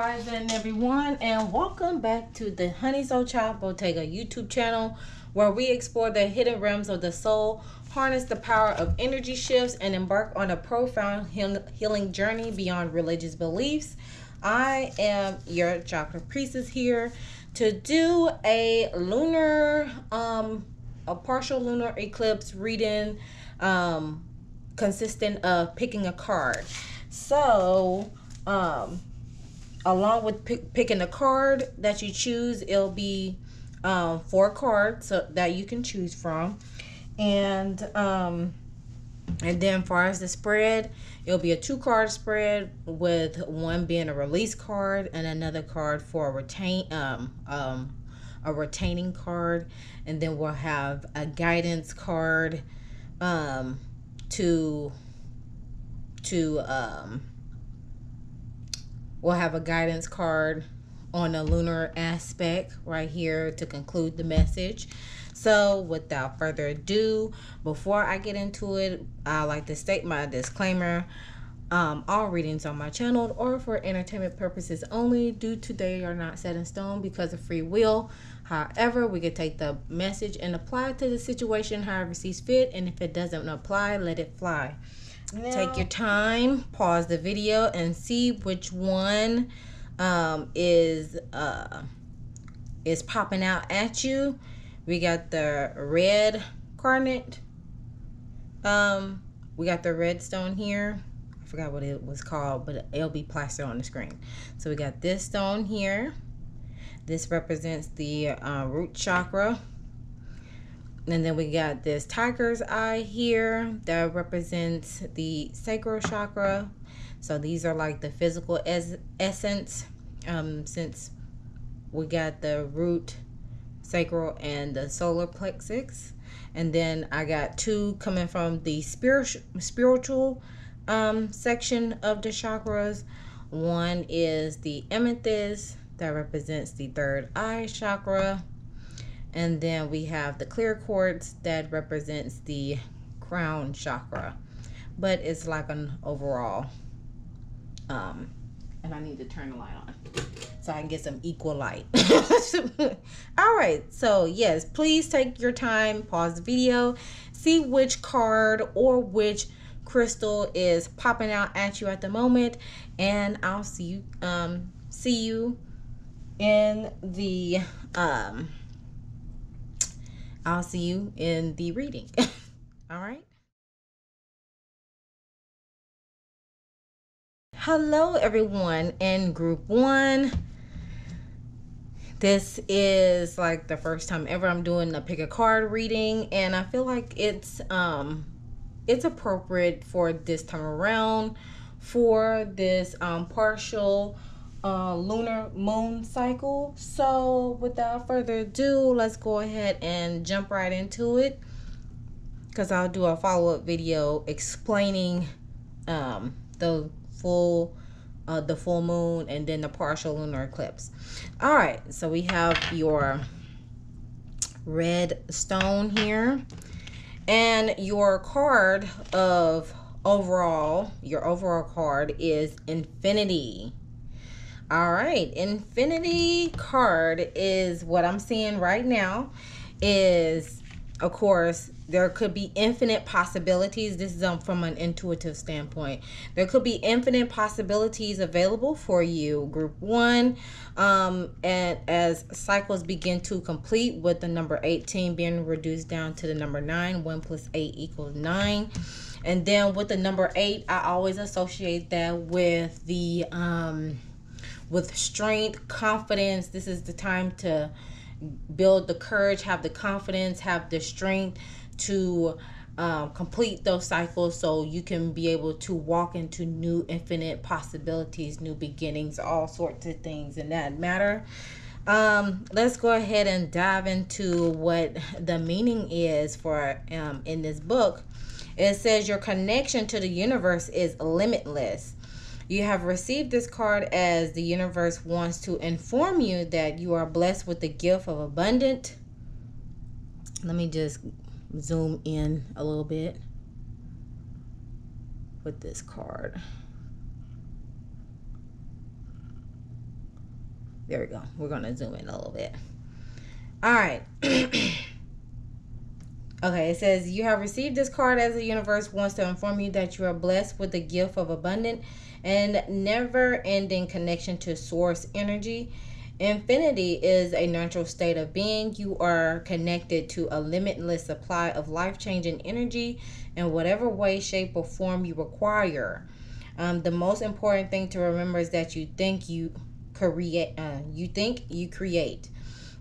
Rising, everyone, and welcome back to the Honey Soul Child Bottega YouTube channel, where we explore the hidden realms of the soul, harness the power of energy shifts, and embark on a profound healing journey beyond religious beliefs. I am your chakra priestess here to do a lunar, a partial lunar eclipse reading, consistent of picking a card. So, along with picking the card that you choose, it'll be 4 cards that you can choose from, and then far as the spread, it'll be a 2-card spread, with one being a release card and another card for a retaining card, and then we'll have a guidance card we'll have a guidance card on a lunar aspect right here to conclude the message. So without further ado, before I get into it, I like to state my disclaimer. All readings on my channel are for entertainment purposes only, due to they are not set in stone because of free will. However, we can take the message and apply it to the situation however sees fit, and if it doesn't apply, let it fly. Now, take your time, pause the video, and see which one is popping out at you. We got the red garnet. We got the red stone here. I forgot what it was called, but it'll be plastered on the screen. So we got this stone here. This represents the root chakra. And then we got this tiger's eye here that represents the sacral chakra. So these are like the physical essence, since we got the root, sacral, and the solar plexus. And then I got 2 coming from the spiritual section of the chakras. One is the amethyst that represents the 3rd eye chakra. And then we have the clear quartz that represents the crown chakra. But it's like an overall. And I need to turn the light on so I can get some equal light. All right. So yes, please take your time, pause the video, see which card or which crystal is popping out at you at the moment. And I'll see you in the I'll see you in the reading. All right. Hello, everyone in group 1. This is like the first time ever I'm doing a pick a card reading, and I feel like it's appropriate for this time around for this partial lunar moon cycle. So without further ado, let's go ahead and jump right into it, because I'll do a follow-up video explaining the full moon and then the partial lunar eclipse. All right, so we have your red stone here, and your card of your overall card is infinity. All right, infinity card is what I'm seeing right now. Is, of course, there could be infinite possibilities. This is from an intuitive standpoint. There could be infinite possibilities available for you, group 1, and as cycles begin to complete, with the number 18 being reduced down to the number 9. 1 + 8 = 9. And then with the number 8, I always associate that with the with strength, confidence. This is the time to build the courage, have the confidence, have the strength to complete those cycles, so you can be able to walk into new infinite possibilities, new beginnings, all sorts of things in that matter. Let's go ahead and dive into what the meaning is for in this book. It says your connection to the universe is limitless. You have received this card as the universe wants to inform you that you are blessed with the gift of abundant. Let me just zoom in a little bit with this card. There we go. We're going to zoom in a little bit. All right. Okay, it says, you have received this card as the universe wants to inform you that you are blessed with the gift of abundant and never-ending connection to source energy. Infinity is a natural state of being. You are connected to a limitless supply of life-changing energy in whatever way, shape, or form you require. The most important thing to remember is that you think you create.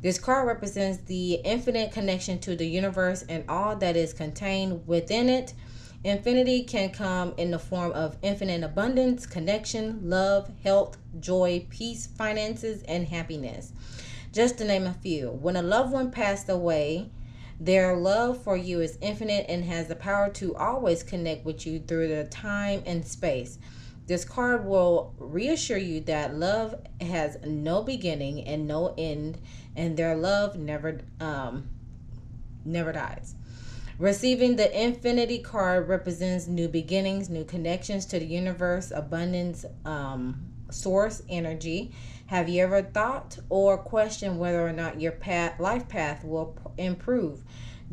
This card represents the infinite connection to the universe and all that is contained within it. Infinity can come in the form of infinite abundance, connection, love, health, joy, peace, finances, and happiness. Just to name a few. When a loved one passed away, their love for you is infinite and has the power to always connect with you through the time and space. This card will reassure you that love has no beginning and no end, and their love never dies. Receiving the Infinity card represents new beginnings, new connections to the universe, abundance, source energy. Have you ever thought or questioned whether or not your life path will improve?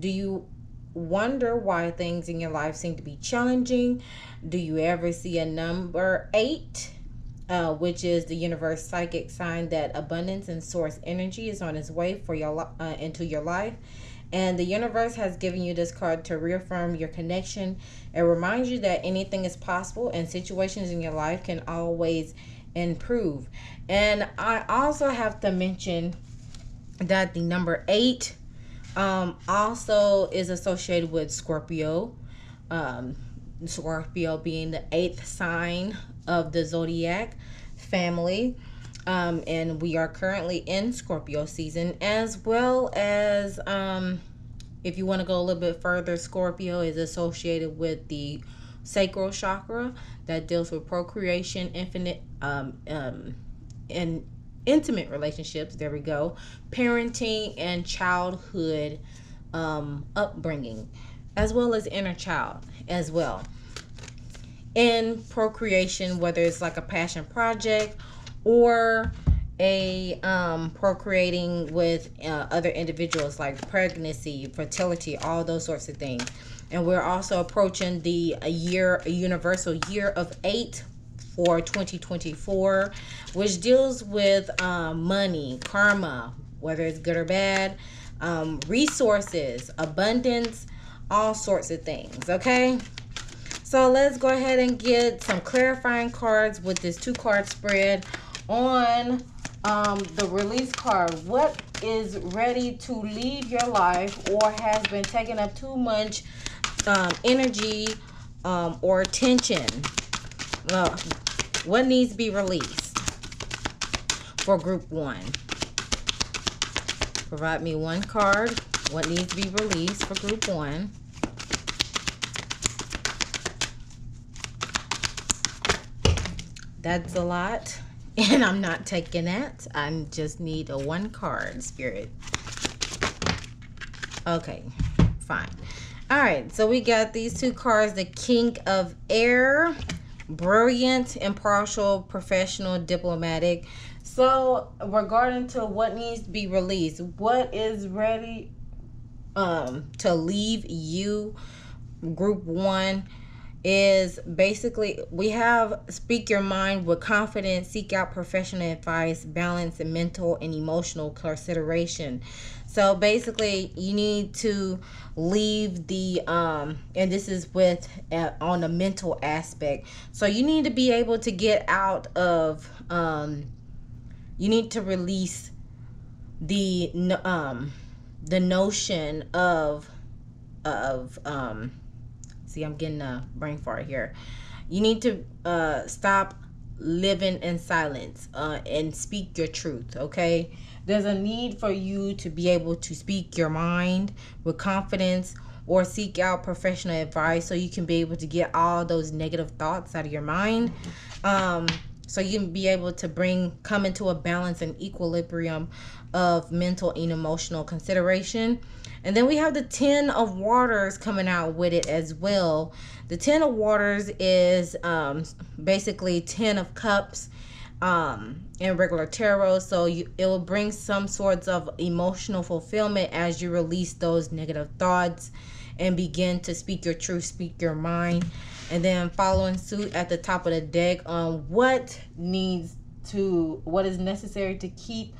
Do you wonder why things in your life seem to be challenging? Do you ever see a number 8, which is the universe psychic sign that abundance and source energy is on its way for your into your life? And the universe has given you this card to reaffirm your connection. It reminds you that anything is possible and situations in your life can always improve. And I also have to mention that the number 8 also is associated with Scorpio. Scorpio being the 8th sign of the zodiac family. And we are currently in Scorpio season, as well as if you want to go a little bit further, Scorpio is associated with the sacral chakra that deals with procreation, infinite and intimate relationships. There we go. Parenting and childhood upbringing, as well as inner child as well. In procreation, whether it's like a passion project or a procreating with other individuals, like pregnancy, fertility, all those sorts of things. And we're also approaching the universal year of 8 for 2024, which deals with money, karma, whether it's good or bad, resources, abundance, all sorts of things. Okay, so let's go ahead and get some clarifying cards with this 2-card spread on the release card. What is ready to leave your life or has been taking up too much energy or attention? What needs to be released for group 1? Provide me 1 card. What needs to be released for group 1? That's a lot, and I'm not taking that. I just need a 1 card, Spirit. Okay, fine. All right, so we got these 2 cards. The King of Air, brilliant, impartial, professional, diplomatic. So regarding to what needs to be released, what is ready to leave you, group 1, is basically, we have speak your mind with confidence, seek out professional advice, balance and mental and emotional consideration. So basically you need to leave the and this is with on the mental aspect. So you need to be able to get out of you need to release the notion of see, I'm getting a brain fart here. You need to stop living in silence and speak your truth, okay? There's a need for you to be able to speak your mind with confidence or seek out professional advice so you can be able to get all those negative thoughts out of your mind. So you can be able to come into a balance and equilibrium of mental and emotional consideration. And then we have the 10 of Waters coming out with it as well. The 10 of Waters is basically 10 of Cups. in regular tarot. So it will bring some sorts of emotional fulfillment as you release those negative thoughts and begin to speak your truth, speak your mind. And then following suit at the top of the deck on what is necessary to keep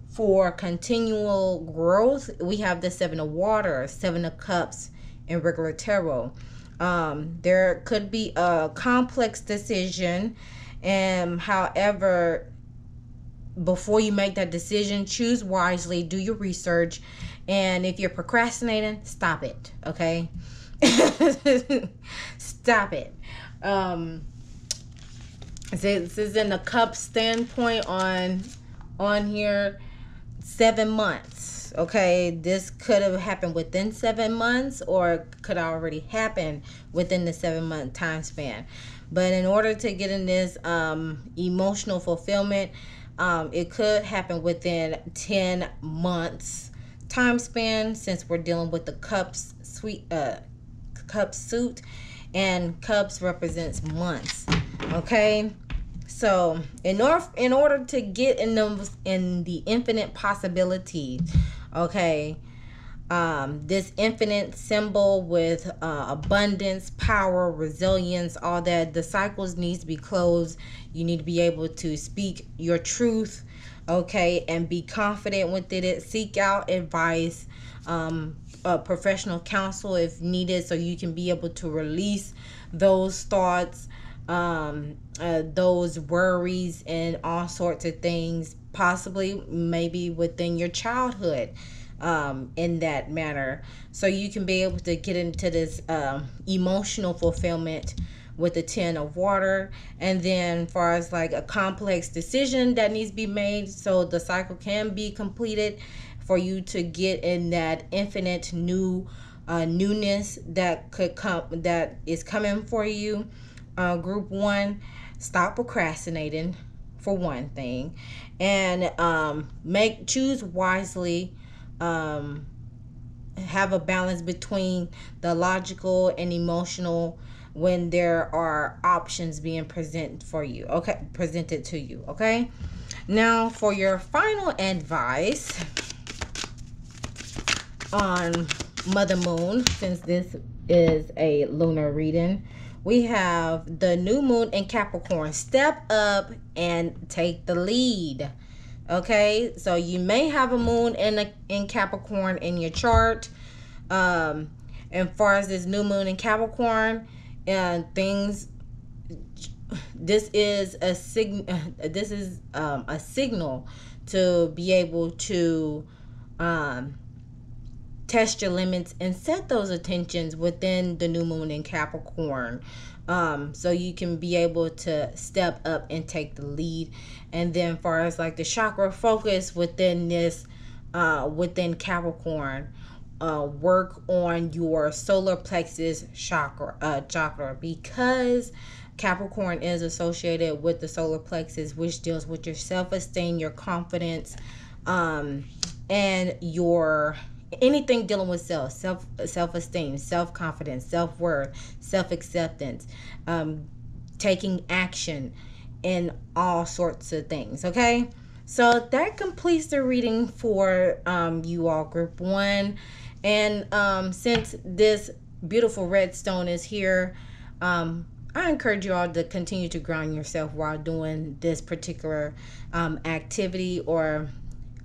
for continual growth, we have the Seven of Water, Seven of Cups in regular tarot. There could be a complex decision, and however, before you make that decision, choose wisely, do your research, and if you're procrastinating, stop it, okay? Stop it. This is in the cup standpoint on here, 7 months. Okay, this could have happened within 7 months, or could already happen within the 7-month time span. But in order to get in this emotional fulfillment, it could happen within 10 months time span, since we're dealing with the cups cup suit, and cups represents months. Okay, so in order to get in the infinite possibility, okay, this infinite symbol with abundance, power, resilience, all that, the cycles needs to be closed. You need to be able to speak your truth, okay, and be confident within it. Seek out advice, professional counsel if needed, so you can be able to release those thoughts, those worries, and all sorts of things, possibly maybe within your childhood, in that manner, so you can be able to get into this emotional fulfillment with the Ten of Water. And then far as like a complex decision that needs to be made, so the cycle can be completed for you to get in that infinite newness that could come, that is coming for you. Group 1, stop procrastinating for one thing, and choose wisely. Have a balance between the logical and emotional when there are options being presented to you. Okay, now for your final advice on Mother Moon, since this is a lunar reading, we have the new moon in Capricorn. Step up and take the lead. Okay, so you may have a moon in Capricorn in your chart. And far as this new moon in Capricorn, this is a signal to be able to test your limits and set those intentions within the new moon in Capricorn, so you can be able to step up and take the lead. And then far as like the chakra focus within this within Capricorn, work on your solar plexus chakra, because Capricorn is associated with the solar plexus, which deals with your self-esteem, your confidence, and your anything dealing with self-esteem, self-confidence, self-worth, self-acceptance, taking action in all sorts of things. Okay, so that completes the reading for you all, group 1. And since this beautiful red stone is here, I encourage you all to continue to ground yourself while doing this particular activity, or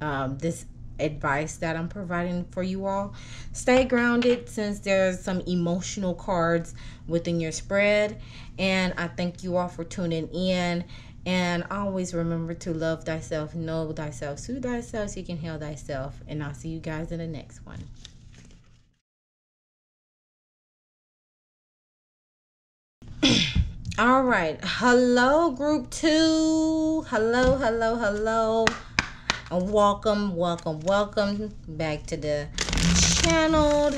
this advice that I'm providing for you all. Stay grounded, since there's some emotional cards within your spread. And I thank you all for tuning in. And always remember to love thyself, know thyself, soothe thyself, so you can heal thyself. And I'll see you guys in the next one. All right, hello group 2. Hello, and welcome back to the channel.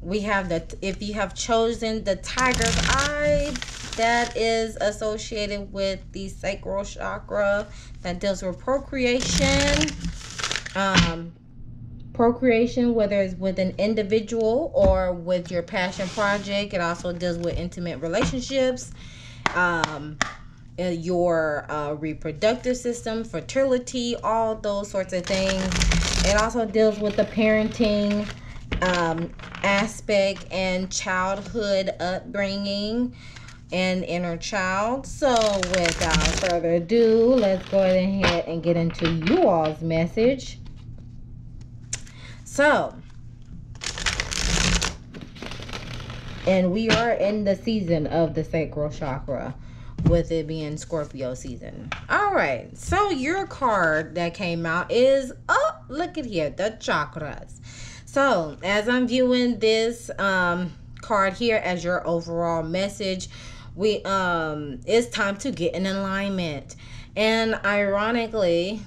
We have if you have chosen the tiger's eye, that is associated with the sacral chakra, that deals with procreation. Procreation, whether it's with an individual or with your passion project. It also deals with intimate relationships. your reproductive system, fertility, all those sorts of things. It also deals with the parenting aspect and childhood upbringing and inner child. So without further ado, let's go ahead and get into you all's message. So, and we are in the season of the sacral chakra, with it being Scorpio season. All right, so your card that came out is, oh, look at here, the chakras. So as I'm viewing this card here as your overall message, it's time to get in alignment. And ironically,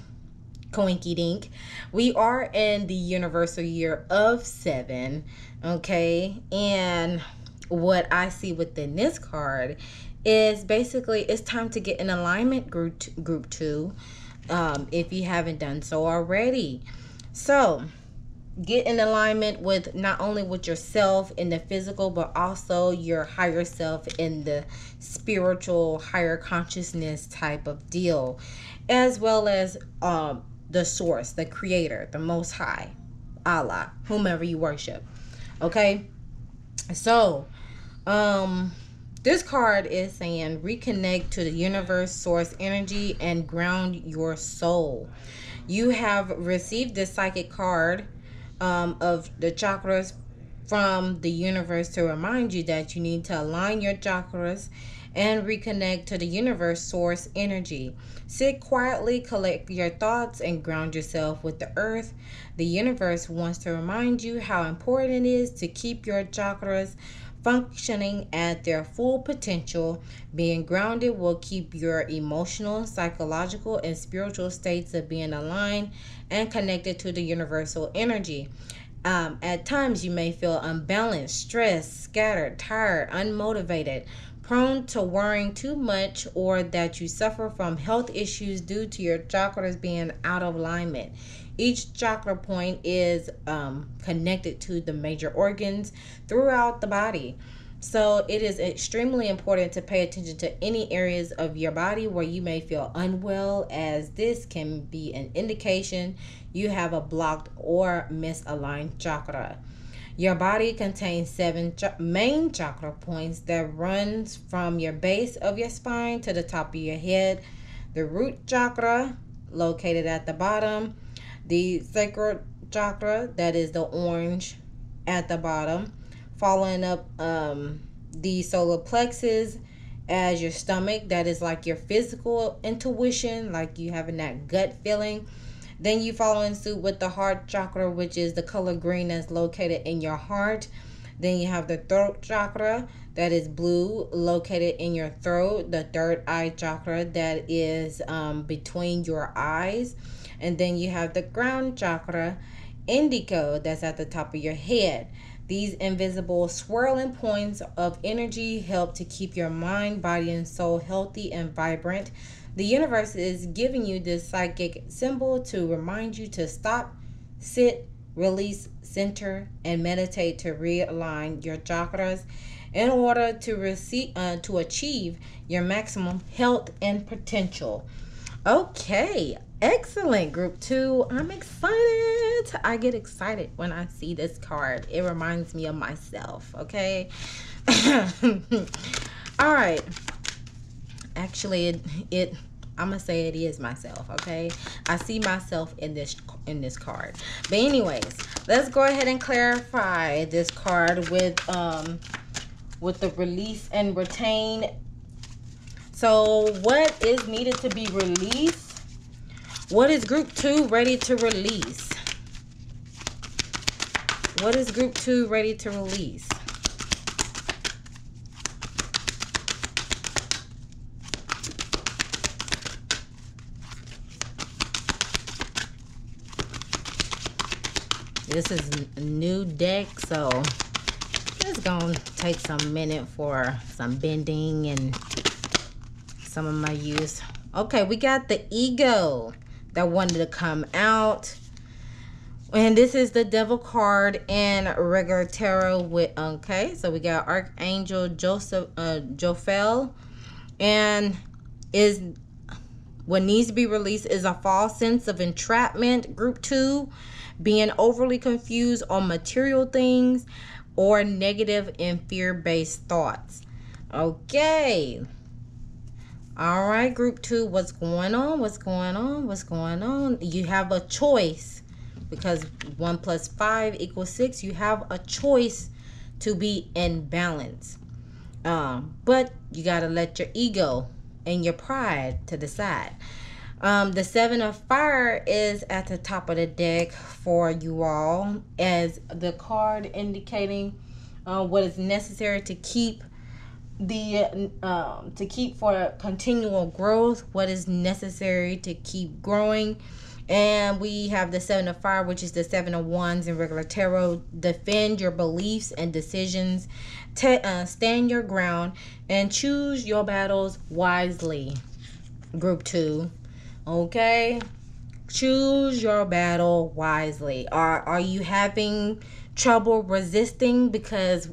coinky dink, we are in the universal year of 7. Okay, and what I see within this card is basically it's time to get in alignment, group 2, if you haven't done so already. So get in alignment with not only with yourself in the physical, but also your higher self in the spiritual, higher consciousness type of deal, as well as the source, the creator, the most high, Allah, whomever you worship. Okay, so this card is saying reconnect to the universe, source energy, and ground your soul. You have received this psychic card of the chakras from the universe to remind you that you need to align your chakras and reconnect to the universe source energy. Sit quietly, collect your thoughts, and ground yourself with the earth. The universe wants to remind you how important it is to keep your chakras functioning at their full potential. Being grounded will keep your emotional, psychological, and spiritual states of being aligned and connected to the universal energy. At times you may feel unbalanced, stressed, scattered, tired, unmotivated, prone to worrying too much, or that you suffer from health issues due to your chakras being out of alignment. Each chakra point is connected to the major organs throughout the body. So it is extremely important to pay attention to any areas of your body where you may feel unwell, as this can be an indication you have a blocked or misaligned chakra. Your body contains 7 main chakra points that runs from your base of your spine to the top of your head. The root chakra, located at the bottom. The sacral chakra, that is the orange at the bottom. Following up the solar plexus as your stomach, that is like your physical intuition, like you having that gut feeling. Then you follow in suit with the heart chakra, which is the color green that's located in your heart. Then you have the throat chakra, that is blue, located in your throat. The third eye chakra, that is between your eyes. And then you have the crown chakra, indigo, that's at the top of your head. These invisible swirling points of energy help to keep your mind, body, and soul healthy and vibrant. The universe is giving you this psychic symbol to remind you to stop, sit, release, center, and meditate to realign your chakras in order to achieve your maximum health and potential. Okay, excellent, group 2. I'm excited. I get excited when I see this card. It reminds me of myself, okay? All right. Actually, I'm gonna say it is myself, okay? I see myself in this card. But anyways, let's go ahead and clarify this card with the release and retain. So what is needed to be released? What is group 2 ready to release? What is group 2 ready to release? This is a new deck, so it's gonna take some minute for some bending and some of my use. Okay, we got the ego that wanted to come out, and this is the devil card in regular tarot. With okay, so we got Archangel Jophiel, and is what needs to be released is a false sense of entrapment. Group 2, being overly confused on material things or negative and fear-based thoughts. Okay. All right, group 2, what's going on? What's going on? What's going on? You have a choice, because 1 + 5 = 6. You have a choice to be in balance. But you got to let your ego and your pride to the side. The 7 of Fire is at the top of the deck for you all, as the card indicating what is necessary to keep for continual growth, what is necessary to keep growing. And we have the 7 of Fire, which is the 7 of Wands in regular tarot. Defend your beliefs and decisions. Stand your ground and choose your battles wisely. Group 2. Okay? Choose your battle wisely. Are you having trouble resisting? Because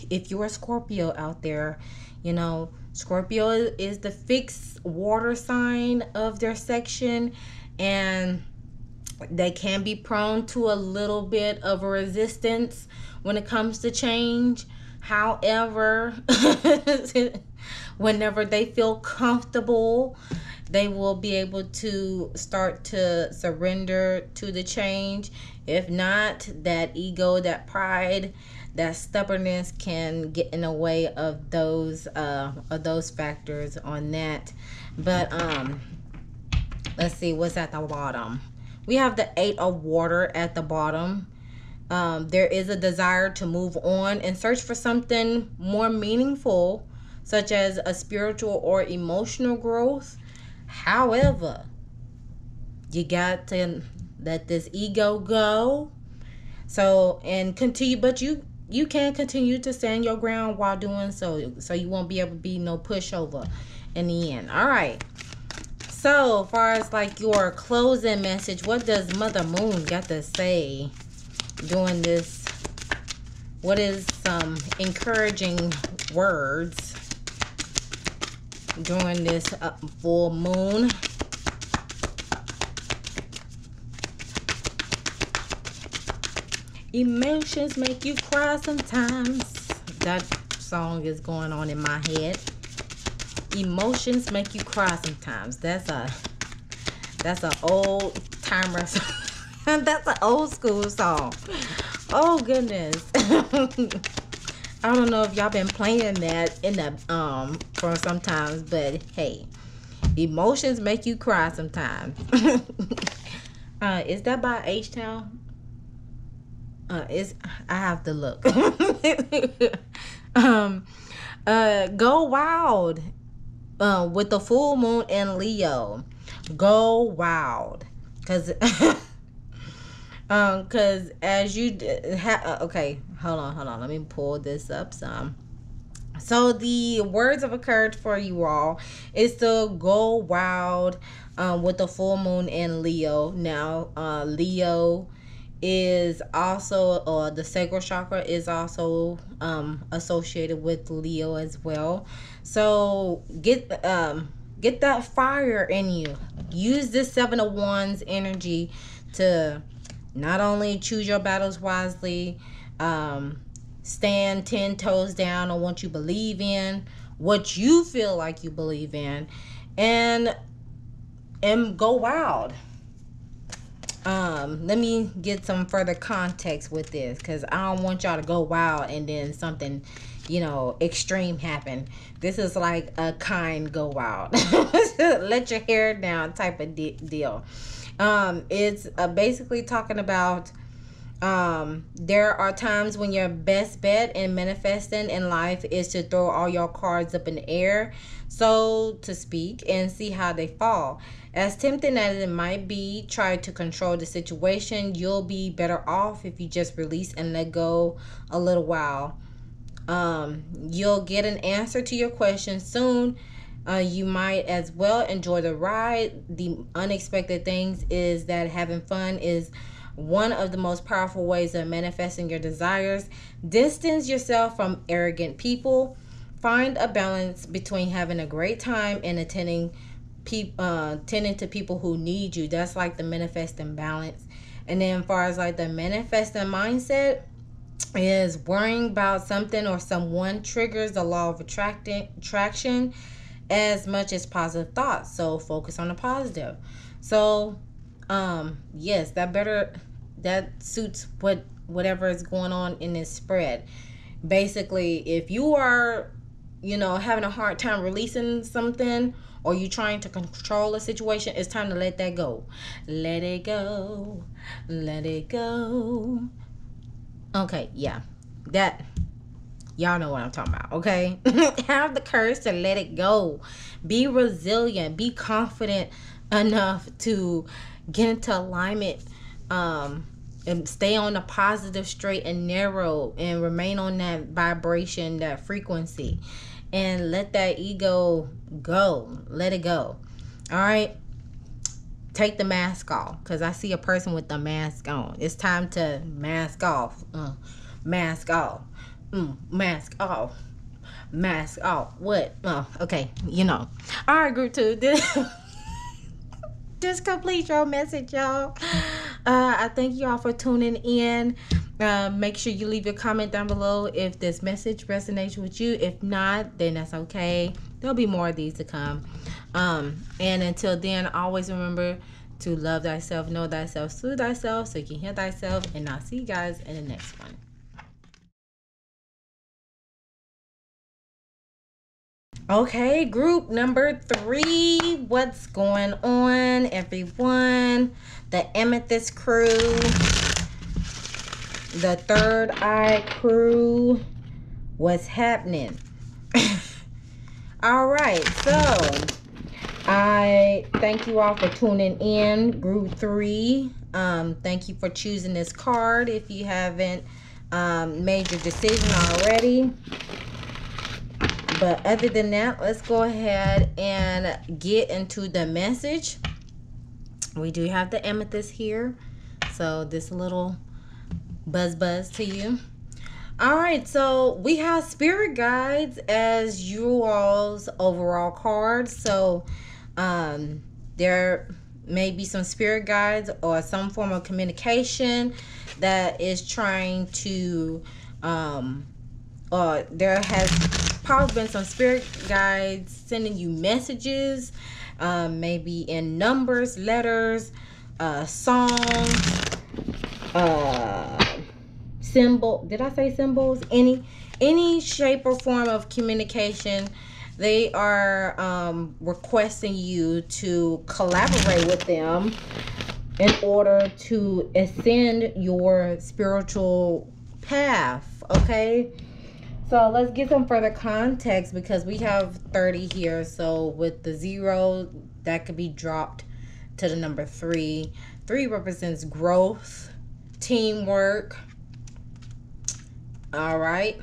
if you're a Scorpio out there, you know, Scorpio is the fixed water sign of their section, and they can be prone to a little bit of a resistance when it comes to change. However, whenever they feel comfortable, they will be able to start to surrender to the change. If not, that ego, that pride, that stubbornness can get in the way of those factors on that. But let's see what's at the bottom. We have the 8 of Water at the bottom. There is a desire to move on and search for something more meaningful, such as a spiritual or emotional growth. However, you got to let this ego go. So, and continue, but you can continue to stand your ground while doing so you won't be able to be no pushover in the end. All right. So, as far as like your closing message, what does Mother Moon got to say during this? What is some encouraging words during this full moon? Emotions make you cry sometimes. That song is going on in my head. Emotions make you cry sometimes. That's a old timer. That's an old school song. Oh goodness. I don't know if y'all been playing that in the for sometimes, but hey, emotions make you cry sometimes. Is that by H-Town? I have to look. Go wild with the full moon in Leo. Go wild, cause as you okay, hold on, let me pull this up some. So the words of encouragement for you all is to go wild with the full moon in Leo. Now Leo is also the sacral chakra is also associated with Leo as well. So get that fire in you. Use this 7 of Wands energy to not only choose your battles wisely, stand 10 toes down on what you believe in, what you feel like you believe in, and go wild. Let me get some further context with this, because I don't want y'all to go wild and then something, you know, extreme happen. This is like a kind go wild. Let your hair down type of deal. It's basically talking about there are times when your best bet in manifesting in life is to throw all your cards up in the air, so to speak, and see how they fall. As tempting as it might be, try to control the situation. You'll be better off if you just release and let go a little while. You'll get an answer to your question soon. You might as well enjoy the ride. The unexpected things is that having fun is one of the most powerful ways of manifesting your desires. Distance yourself from arrogant people. Find a balance between having a great time and attending tending to people who need you. That's like the manifesting balance. And then as far as like the manifesting mindset is worrying about something or someone triggers the law of attraction as much as positive thoughts. So focus on the positive. So yes, that suits whatever is going on in this spread. Basically, if you are, having a hard time releasing something, or you trying to control a situation, it's time to let that go. Let it go. Let it go. Okay, yeah. That, y'all know what I'm talking about, okay? Have the courage to let it go. Be resilient. Be confident enough to get into alignment, and stay on the positive, straight and narrow, and remain on that vibration, that frequency, and let that ego go. Let it go. All right. Take the mask off, because I see a person with the mask on. It's time to mask off. Mask off. Mask off. Mask off. What? Okay. All right, group 2. This completes your message, y'all. I thank you all for tuning in. Make sure you leave your comment down below if this message resonates with you. If not, then that's okay. There'll be more of these to come. And until then, always remember to love thyself, know thyself, soothe thyself, so you can heal thyself. And I'll see you guys in the next one. Okay, group number 3. What's going on, everyone? The Amethyst crew, the Third Eye crew. What's happening? All right, so I thank you all for tuning in, group 3. Thank you for choosing this card. If you haven't made your decision already. But other than that, let's go ahead and get into the message. We do have the amethyst here, so this little buzz to you. All right, so we have spirit guides as you all's overall card. So there may be some spirit guides or some form of communication that is trying to there has probably been some spirit guides sending you messages, maybe in numbers, letters, songs, did I say symbols? Any shape or form of communication. They are requesting you to collaborate with them in order to ascend your spiritual path. Okay, so let's get some further context, because we have 30 here. So with the 0, that could be dropped to the number 3. 3 represents growth, teamwork. All right.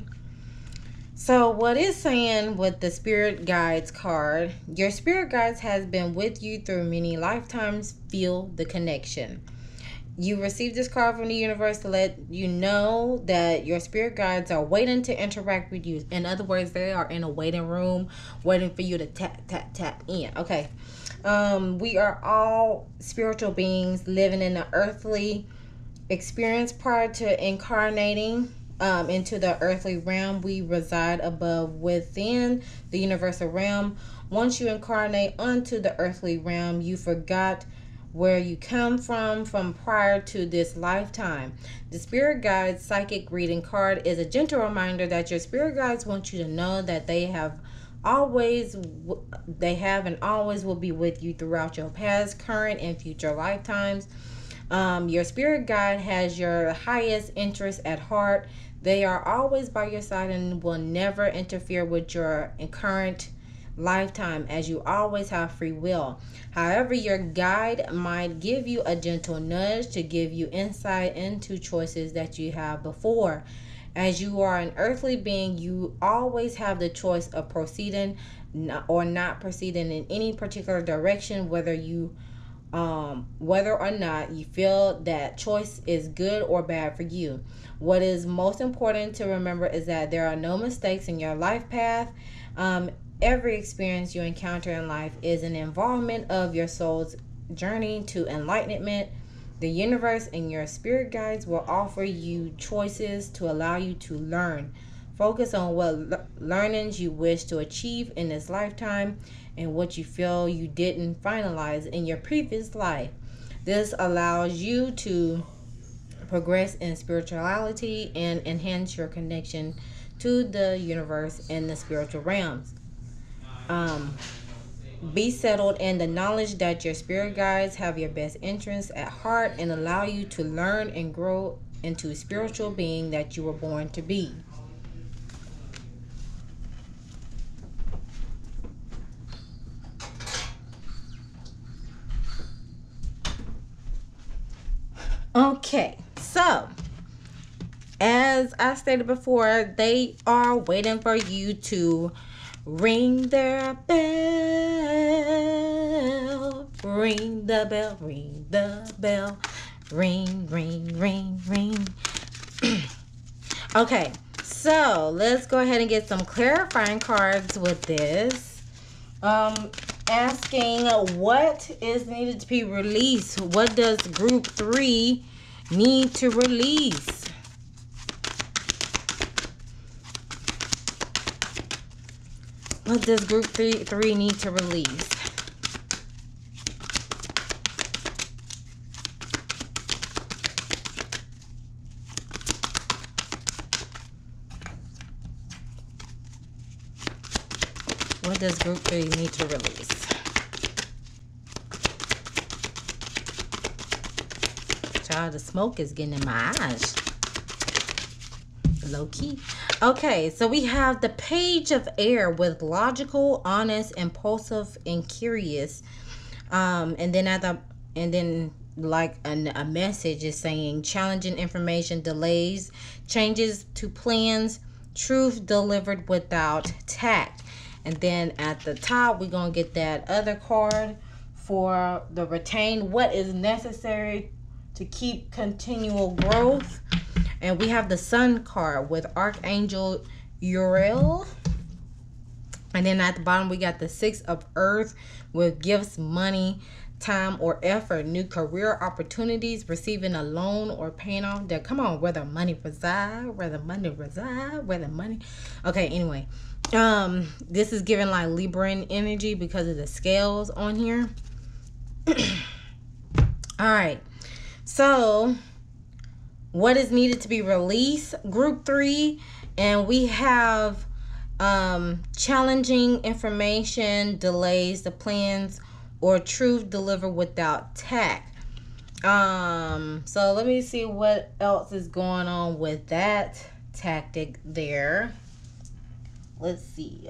So what it's saying with the spirit guides card, your spirit guides has been with you through many lifetimes. Feel the connection. You received this card from the universe to let you know that your spirit guides are waiting to interact with you. In other words, they are in a waiting room, waiting for you to tap in. Okay. We are all spiritual beings living in the earthly experience. Prior to incarnating into the earthly realm, we reside above within the universal realm. Once you incarnate onto the earthly realm, you forgot where you come from prior to this lifetime. The spirit guides psychic reading card is a gentle reminder that your spirit guides want you to know that they have and always will be with you throughout your past, current, and future lifetimes. Your spirit guide has your highest interest at heart. They are always by your side and will never interfere with your current lifetime, as you always have free will. However, your guide might give you a gentle nudge to give you insight into choices that you have before. As you are an earthly being, you always have the choice of proceeding or not proceeding in any particular direction, whether or not you feel that choice is good or bad for you. What is most important to remember is that there are no mistakes in your life path. every experience you encounter in life is an involvement of your soul's journey to enlightenment. The universe and your spirit guides will offer you choices to allow you to learn. Focus on what learnings you wish to achieve in this lifetime and what you feel you didn't finalize in your previous life. This allows you to progress in spirituality and enhance your connection to the universe and the spiritual realms. Be settled in the knowledge that your spirit guides have your best interests at heart and allow you to learn and grow into a spiritual being that you were born to be. Okay, so as I stated before, they are waiting for you to ring their bell. Ring the bell, ring the bell. Ring, ring, ring, ring. Okay, so let's go ahead and get some clarifying cards with this. Asking what is needed to be released. What does group 3 need to release? What does group 3 need to release? What does group 3 need to release? Child, the smoke is getting in my eyes. Low key. Okay, so we have the Page of Air with logical, honest, impulsive, and curious. And then like a message is saying challenging information, delays, changes to plans, truth delivered without tact. And then at the top, we're going to get that other card for the retain. What is necessary to keep continual growth? And we have the Sun card with Archangel Uriel. And then at the bottom, we got the Six of Earth with gifts, money, time, or effort, new career opportunities, receiving a loan or paying off debt. Come on, where the money reside, where the money reside, where the money. Okay, anyway. This is giving like Libran energy because of the scales on here. All right. So, what is needed to be released? Group 3. And we have challenging information, delays the plans, or truth delivered without tact. So let me see what else is going on with that tactic there. Let's see.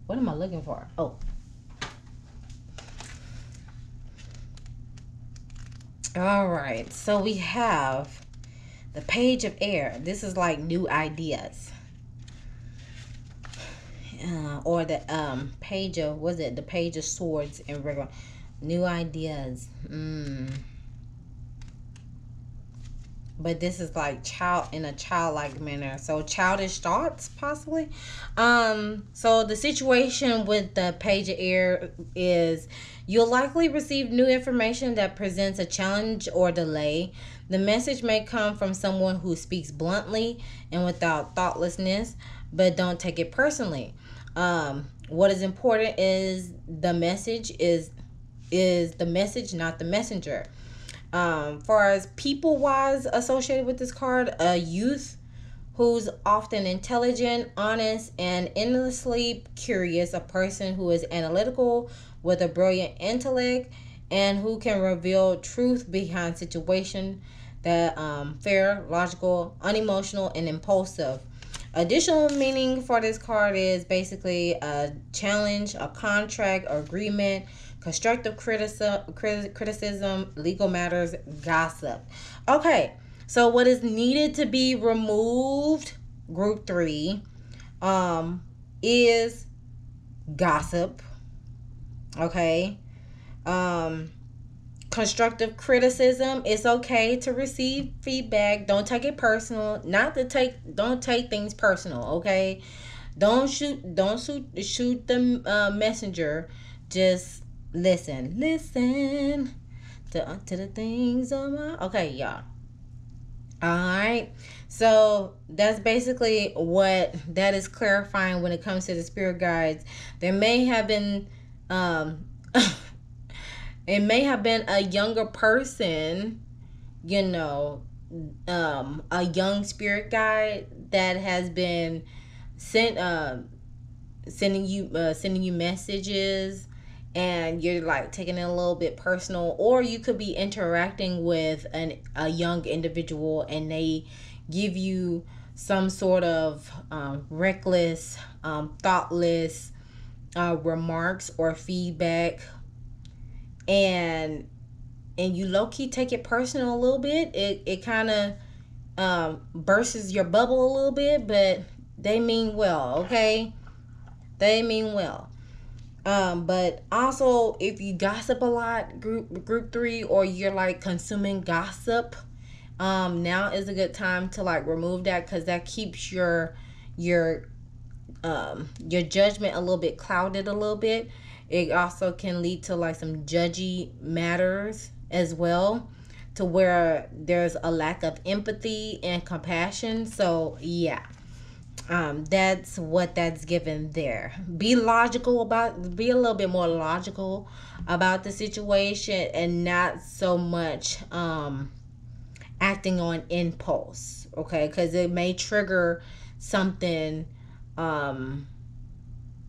What am I looking for? Oh. All right. So we have the Page of Air. This is like new ideas. Or the Page of, was it the Page of Swords in regular? New ideas. But this is like in a childlike manner. So childish thoughts, possibly. So the situation with the Page of Air is you'll likely receive new information that presents a challenge or delay. The message may come from someone who speaks bluntly and without thoughtlessness, but don't take it personally. What is important is the message is the message, not the messenger. Far as people-wise associated with this card, a youth who's often intelligent, honest, and endlessly curious, a person who is analytical with a brilliant intellect, and who can reveal truth behind situation that fair, logical, unemotional, and impulsive. Additional meaning for this card is basically a challenge, a contract, agreement, constructive criticism, legal matters, gossip. Okay, so what is needed to be removed, group 3, is gossip. Okay, constructive criticism. It's okay to receive feedback. Don't take it personal. Don't take things personal, okay? Don't shoot the messenger. Just listen to the things of my. Okay, y'all. All right. So that's basically what that is clarifying when it comes to the spirit guides. There may have been it may have been a younger person, you know, a young spirit guide that has been sent sending you messages, and you're like taking it a little bit personal. Or you could be interacting with a young individual, and they give you some sort of reckless, thoughtless remarks or feedback, and you low-key take it personal a little bit. It kind of bursts your bubble a little bit, but they mean well, okay? They mean well. But also, if you gossip a lot, group 3, or you're like consuming gossip, now is a good time to like remove that, because that keeps your judgment a little bit clouded a little bit. It also can lead to like some judgy matters as well, to where there's a lack of empathy and compassion. So yeah, that's what that's given there. Be a little bit more logical about the situation, and not so much acting on impulse, okay? Because it may trigger something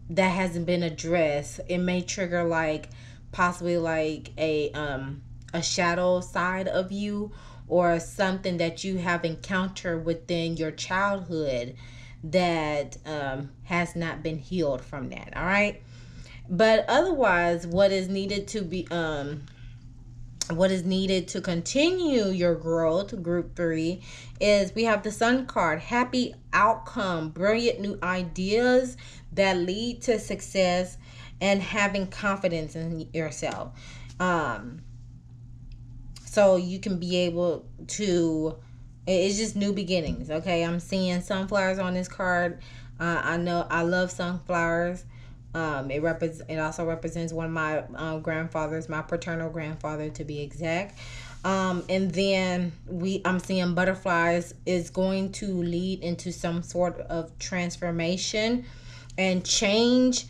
that hasn't been addressed. It may trigger like possibly like a shadow side of you, or something that you have encountered within your childhood that has not been healed from that. All right. But otherwise, what is needed to continue your growth, group 3, is we have the Sun card. Happy outcome, brilliant new ideas that lead to success, and having confidence in yourself. So you can be able to, it's just new beginnings, okay? I'm seeing sunflowers on this card. I know I love sunflowers. It also represents one of my grandfathers, my paternal grandfather to be exact. And then I'm seeing butterflies is going to lead into some sort of transformation and change,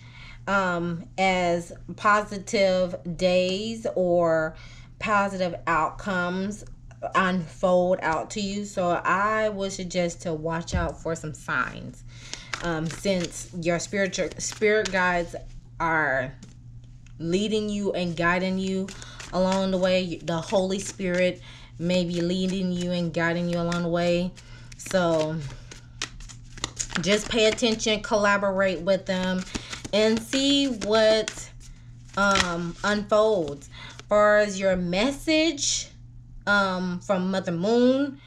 as positive days or positive outcomes unfold out to you. So I would suggest to watch out for some signs, since your spirit guides are leading you and guiding you along the way. The Holy Spirit may be leading you and guiding you along the way. So just pay attention, collaborate with them, and see what unfolds. As far as your message from Mother Moon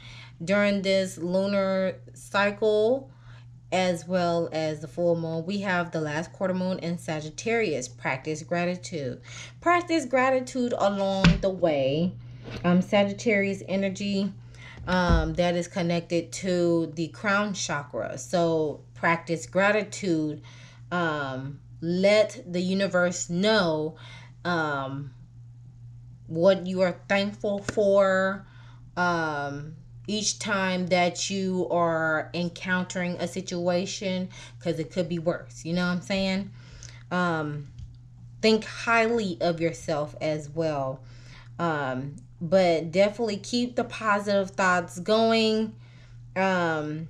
during this lunar cycle, as well as the full moon, we have the last quarter moon in Sagittarius. Practice gratitude. Practice gratitude along the way. Sagittarius energy, that is connected to the crown chakra. So practice gratitude. Let the universe know what you are thankful for each time that you are encountering a situation, because it could be worse. You know what I'm saying? Think highly of yourself as well. But definitely keep the positive thoughts going. And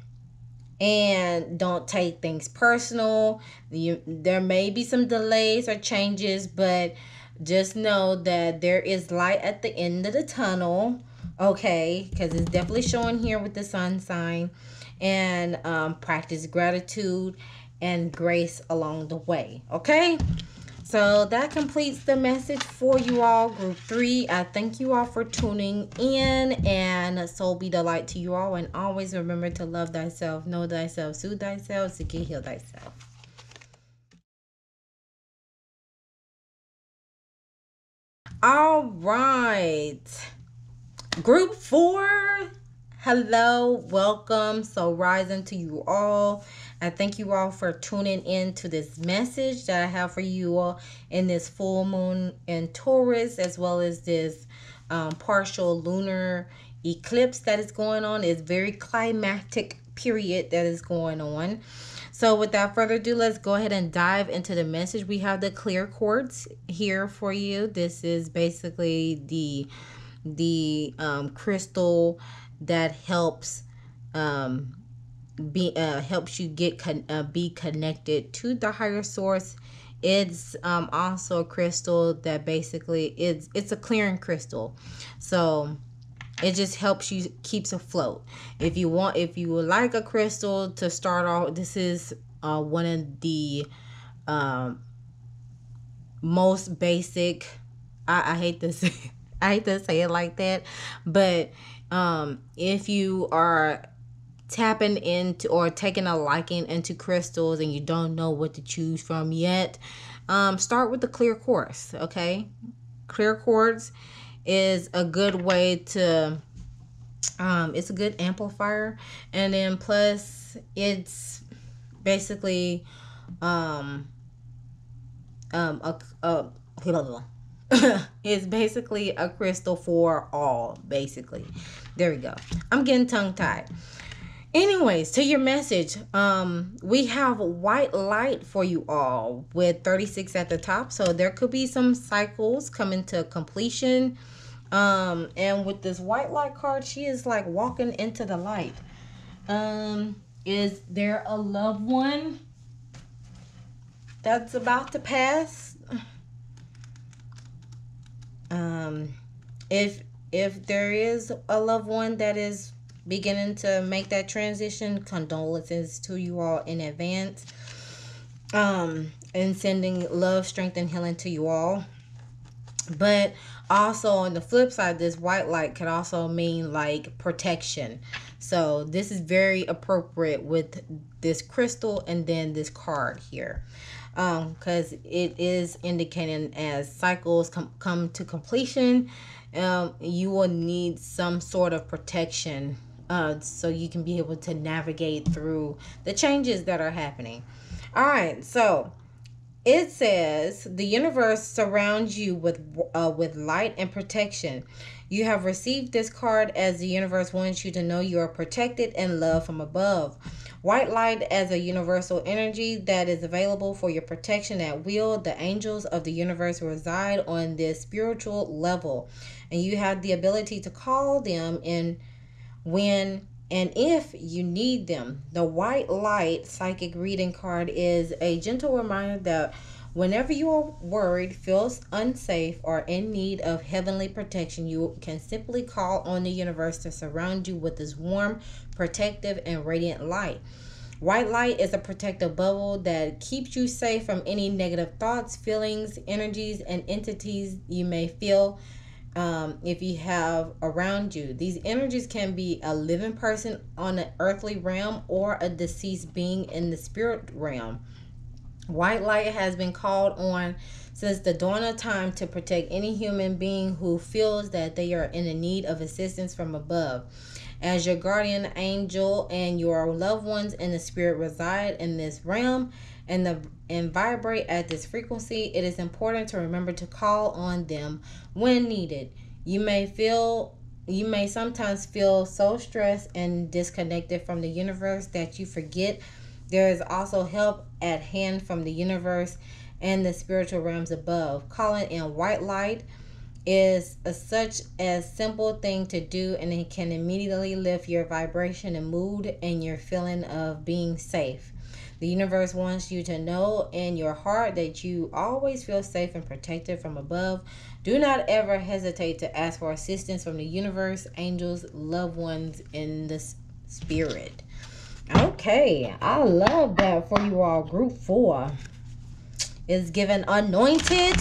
don't take things personal. There may be some delays or changes, but just know that there is light at the end of the tunnel, okay? Because it's definitely showing here with the sun sign. And practice gratitude and grace along the way, okay? So that completes the message for you all, group 3. I thank you all for tuning in, and soul be the light to you all. And always remember to love thyself, know thyself, soothe thyself, seek and heal thyself. All right. Group 4. Hello, welcome. So rising to you all. I thank you all for tuning in to this message that I have for you all in this full moon in Taurus, as well as this partial lunar eclipse that is going on. It's very climactic period that is going on. So without further ado, let's go ahead and dive into the message. We have the clear quartz here for you. This is basically the crystal that helps helps you get be connected to the higher source. It's also a crystal that basically it's a clearing crystal, so it just helps you, keeps afloat. If you would like a crystal to start off, this is one of the most basic. I hate to say I hate to say it like that, but if you are tapping into or taking a liking into crystals and you don't know what to choose from yet, start with the clear quartz. Okay, clear quartz is a good way to it's a good amplifier, and then plus it's basically it's basically a crystal for all, basically. There we go. I'm getting tongue tied. Anyways, to your message, we have white light for you all with 36 at the top. So there could be some cycles coming to completion. And with this white light card, she is like walking into the light. Is there a loved one that's about to pass? If there is a loved one that is beginning to make that transition, condolences to you all in advance. And sending love, strength, and healing to you all. But also on the flip side, this white light could also mean like protection. So this is very appropriate with this crystal and then this card here, because it is indicating as cycles come to completion, you will need some sort of protection, so you can be able to navigate through the changes that are happening. All right, so it says the universe surrounds you with light and protection. You have received this card as the universe wants you to know you are protected and loved from above. White light as a universal energy that is available for your protection at will. The angels of the universe reside on this spiritual level, and you have the ability to call them in when and if you need them. The white light psychic reading card is a gentle reminder that whenever you are worried, feel unsafe, or in need of heavenly protection, you can simply call on the universe to surround you with this warm, protective, and radiant light. White light is a protective bubble that keeps you safe from any negative thoughts, feelings, energies, and entities you may feel if you have around you. These energies can be a living person on the earthly realm or a deceased being in the spirit realm. White light has been called on since the dawn of time to protect any human being who feels that they are in the need of assistance from above. As your guardian angel and your loved ones in the spirit reside in this realm and vibrate at this frequency, it is important to remember to call on them when needed. You may sometimes feel so stressed and disconnected from the universe that you forget there is also help at hand from the universe and the spiritual realms above. Calling in white light is such a simple thing to do, and it can immediately lift your vibration and mood and your feeling of being safe. The universe wants you to know in your heart that you always feel safe and protected from above. Do not ever hesitate to ask for assistance from the universe, angels, loved ones in the spirit. Okay, I love that for you all. Group 4 is given anointed.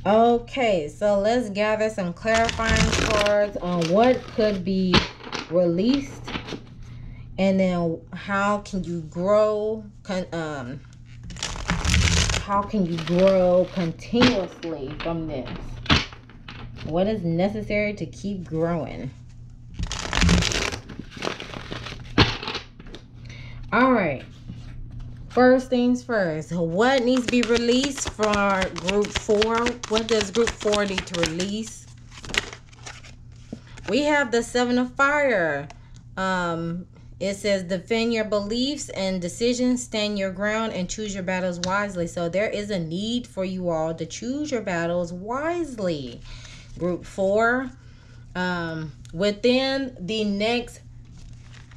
Okay, so let's gather some clarifying cards on what could be released, and then how can you grow, how can you grow continuously from this? What is necessary to keep growing? All right. First things first. What needs to be released for group 4? What does group 4 need to release? We have the 7 of Fire. It says defend your beliefs and decisions, stand your ground, and choose your battles wisely. So there is a need for you all to choose your battles wisely. Group 4. Within the next,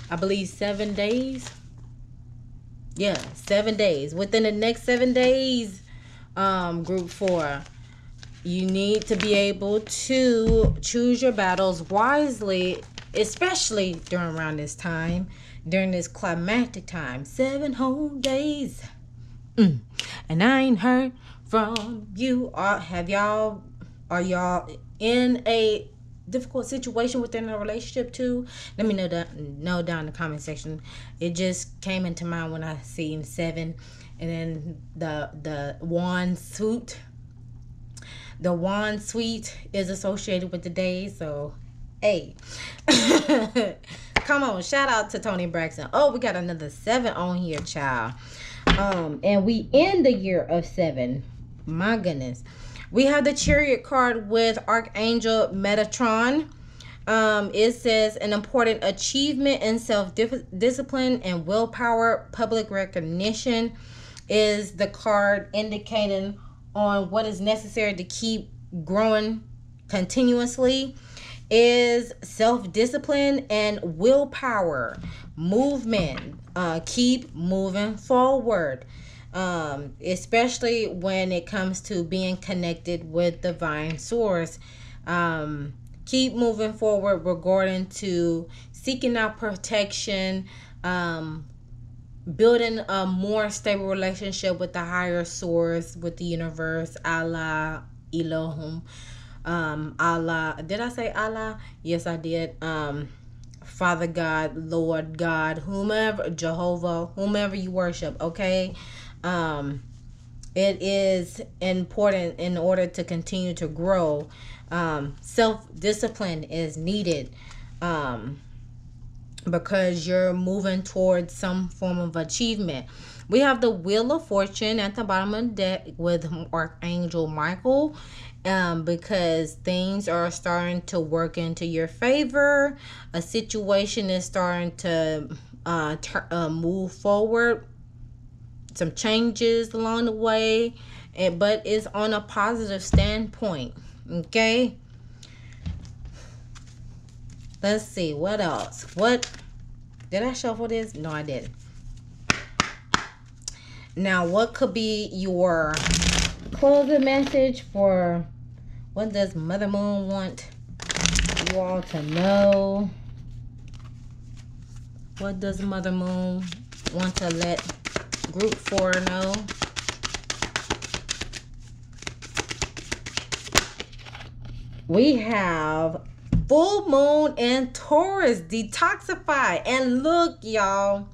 I believe, 7 days. Yeah, 7 days. Within the next 7 days, group 4, you need to be able to choose your battles wisely, especially during around this time, during this climactic time. 7 whole days. And I ain't heard from you. Are y'all in a difficult situation within a relationship too? Let me know down in the comment section. It just came into mind when I seen 7, and then the wand suit. The wand suite is associated with the day, so hey. Come on, shout out to Tony Braxton. Oh, we got another 7 on here, child. And we end the year of 7. My goodness. We have the Chariot card with Archangel Metatron. It says an important achievement in self-discipline and willpower. Public recognition is the card indicating on what is necessary to keep growing continuously. Is self-discipline and willpower. Movement. Keep moving forward. Especially when it comes to being connected with divine source. Keep moving forward regarding to seeking out protection, building a more stable relationship with the higher source, with the universe, Allah, Elohim, Allah. Did I say Allah? Yes, I did. Father God, Lord God, whomever, Jehovah, whomever you worship, okay? It is important in order to continue to grow. Self-discipline is needed because you're moving towards some form of achievement. We have the Wheel of Fortune at the bottom of the deck with Archangel Michael, because things are starting to work into your favor. A situation is starting to move forward. Some changes along the way, but it's on a positive standpoint. Okay, let's see what else. What did I shuffle this? No, I didn't. Now, what could be your closing message for what does Mother Moon want you all to know? What does Mother Moon want to let group 4 know? We have full moon in Taurus. Detoxify. And look, y'all,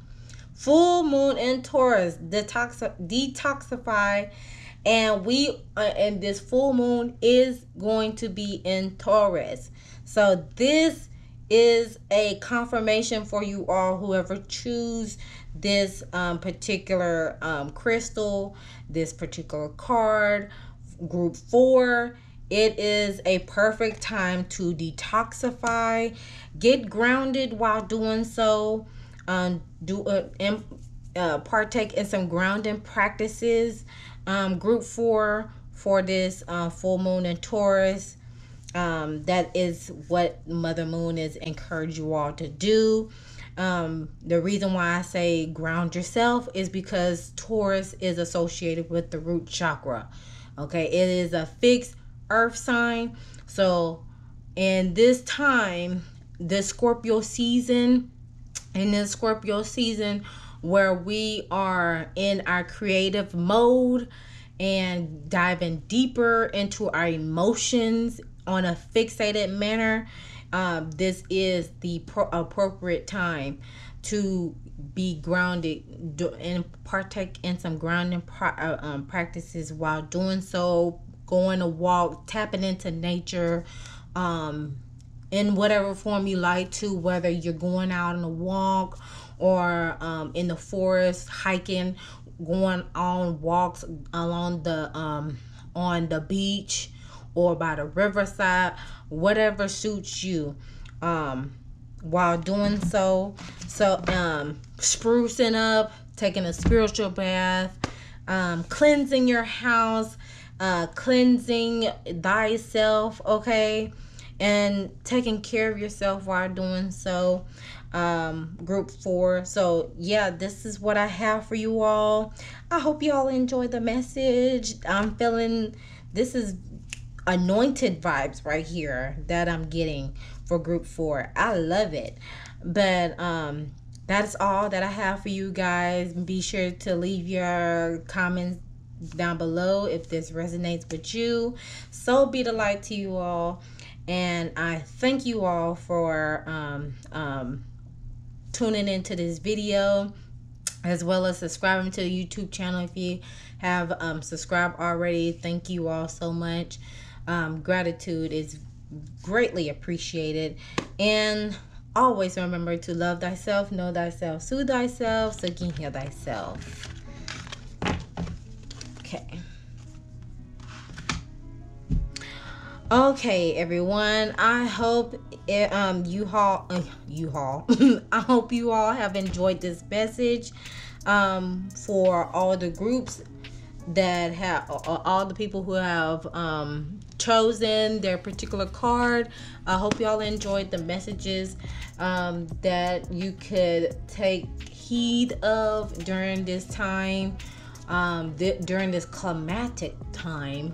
full moon in Taurus, detoxify. And and this full moon is going to be in Taurus. So this is a confirmation for you all, whoever choose this particular crystal, this particular card, group 4. It is a perfect time to detoxify. Get grounded while doing so. Partake in some grounding practices. Group 4 for this full moon in Taurus. That is what Mother Moon is encouraging you all to do. The reason why I say ground yourself is because Taurus is associated with the root chakra. Okay, it is a fixed earth sign. So in this time, the Scorpio season, where we are in our creative mode and diving deeper into our emotions on a fixated manner, this is the appropriate time to be grounded and partake in some grounding practices while doing so. Going a walk, tapping into nature, in whatever form you like to, whether you're going out on a walk or in the forest, hiking, going on walks along the on the beach or by the riverside, whatever suits you. While doing so, sprucing up, taking a spiritual bath, cleansing your house, cleansing thyself, okay, and taking care of yourself while doing so. Group 4. So yeah, this is what I have for you all. I hope you all enjoyed the message. I'm feeling this is anointed vibes right here that I'm getting for group 4. I love it. But that's all that I have for you guys. Be sure to leave your comments down below if this resonates with you. So be the light to you all, and I thank you all for tuning into this video, as well as subscribing to the YouTube channel if you have subscribed already. Thank you all so much. Gratitude is greatly appreciated, and always remember to love thyself, know thyself, soothe thyself, so you can heal thyself. Okay, everyone. I hope I hope you all have enjoyed this message. For all the groups that have, all the people who have chosen their particular card, I hope y'all enjoyed the messages that you could take heed of during this time, during this climatic time.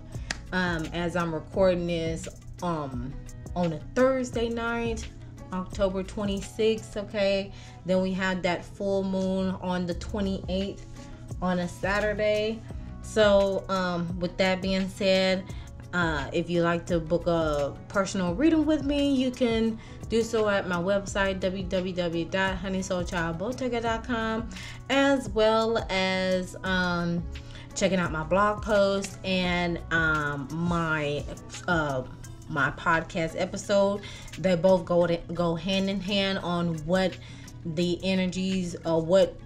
As I'm recording this on a Thursday night, October 26th, okay? Then we had that full moon on the 28th on a Saturday. So with that being said, if you like to book a personal reading with me, you can do so at my website, www.honeysoulchildbottega.com, as well as checking out my blog post and my podcast episode. They both go hand in hand on what the energies or what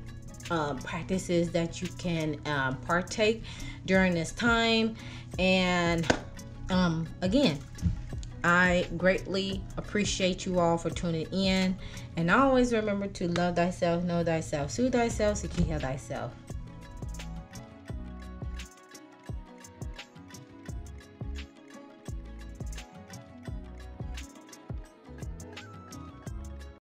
practices that you can partake during this time. And again, I greatly appreciate you all for tuning in, and always remember to love thyself, know thyself, soothe thyself, so you can heal thyself.